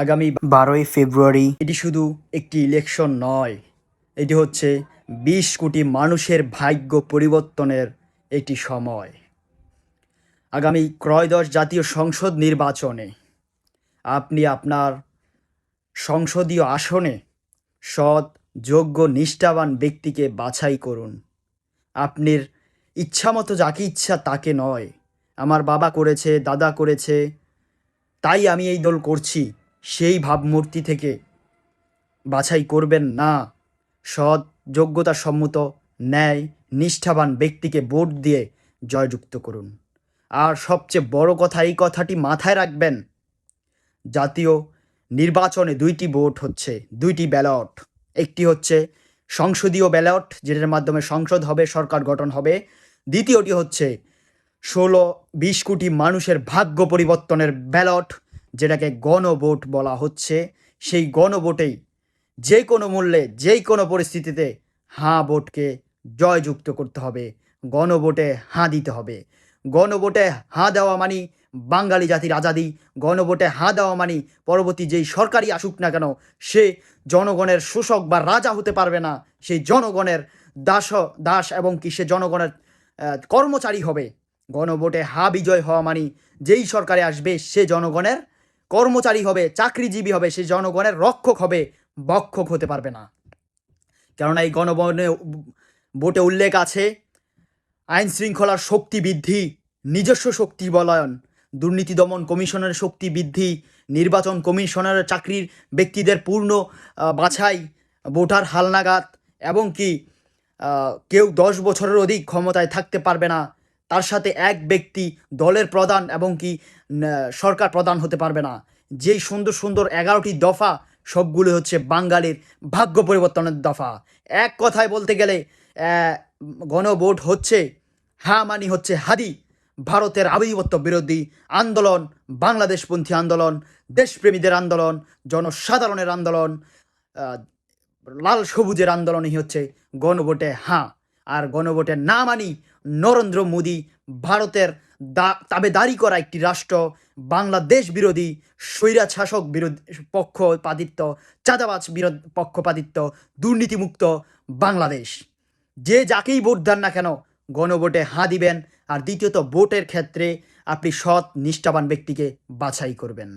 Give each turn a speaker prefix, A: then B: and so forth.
A: আগামী 12ই ফেব্রুয়ারি এটি শুধু একটি ইলেকশন নয়, এটি হচ্ছে ২০ কোটি মানুষের ভাগ্য পরিবর্তনের একটি সময়। আগামী ত্রয়োদশ জাতীয় সংসদ নির্বাচনে আপনি আপনার সংসদীয় আসনে সৎ, যোগ্য, নিষ্ঠাবান ব্যক্তিকে বাছাই করুন। আপনার ইচ্ছামতো যাকে ইচ্ছা তাকে নয়, আমার বাবা করেছে, দাদা করেছে, তাই আমি এই দল করছি, সেই ভাবমূর্তি থেকে বাছাই করবেন না। সৎ, যোগ্যতা সম্মত, ন্যায়, নিষ্ঠাবান ব্যক্তিকে ভোট দিয়ে জয়যুক্ত করুন। আর সবচেয়ে বড় কথা, এই কথাটি মাথায় রাখবেন, জাতীয় নির্বাচনে দুইটি ভোট হচ্ছে, দুইটি ব্যালট। একটি হচ্ছে সংসদীয় ব্যালট, যেটার মাধ্যমে সংসদ হবে, সরকার গঠন হবে। দ্বিতীয়টি হচ্ছে ২০ কোটি মানুষের ভাগ্য পরিবর্তনের ব্যালট, যেটাকে গণভোট বলা হচ্ছে। সেই গণভোটেই যে কোনো মূল্যে, যে কোনো পরিস্থিতিতে হাঁ ভোটকে জয়যুক্ত করতে হবে, গণভোটে হাঁ দিতে হবে। গণভোটে হাঁ দেওয়া মানে বাঙালি জাতির আজাদি। গণভোটে হাঁ দেওয়া মানে পরবর্তী যেই সরকারই আসুক না কেন, সে জনগণের শোষক বা রাজা হতে পারবে না, সেই জনগণের দাস এবং কি সে জনগণের কর্মচারী হবে। গণভোটে হাঁ বিজয় হওয়া মানে যেই সরকারে আসবে সে জনগণের কর্মচারী হবে, চাকরিজীবী হবে, সে জনগণের রক্ষক হবে, ভক্ষক হতে পারবে না। কেননা এই ভোটে উল্লেখ আছে আইন শৃঙ্খলার শক্তি বৃদ্ধি, নিজস্ব শক্তি বলয়ন, দুর্নীতি দমন কমিশনের শক্তি বৃদ্ধি, নির্বাচন কমিশনের চাকরির ব্যক্তিদের পূর্ণ বাছাই, ভোটার হালনাগাদ, এবং কি কেউ 10 বছরের অধিক ক্ষমতায় থাকতে পারবে না, তার সাথে এক ব্যক্তি দলের প্রধান এবং কি সরকার প্রধান হতে পারবে না। যেই সুন্দর সুন্দর 11টি দফা, সবগুলো হচ্ছে বাঙালির ভাগ্য পরিবর্তনের দফা। এক কথায় বলতে গেলে গণভোট হচ্ছে হ্যাঁ মানি হচ্ছে হাদি, ভারতের আধিপত্য বিরোধী আন্দোলন, বাংলাদেশপন্থী আন্দোলন, দেশপ্রেমীদের আন্দোলন, জনসাধারণের আন্দোলন, লাল সবুজের আন্দোলনই হচ্ছে গণভোটে হাঁ। আর গণভোটে না মানি নরেন্দ্র মোদী ভারতের তাবেদারি করা একটি রাষ্ট্র, বাংলাদেশ বিরোধী স্বৈরাশাসক বিরোধী পক্ষপাতিত্ব, চাঁদাবাজ পক্ষপাতিত্ব, দুর্নীতিমুক্ত বাংলাদেশ। যে যাকেই ভোট দেন না কেন গণভোটে হাঁ দিবেন। আর দ্বিতীয়ত, ভোটের ক্ষেত্রে আপনি সৎ, নিষ্ঠাবান ব্যক্তিকে বাছাই করবেন।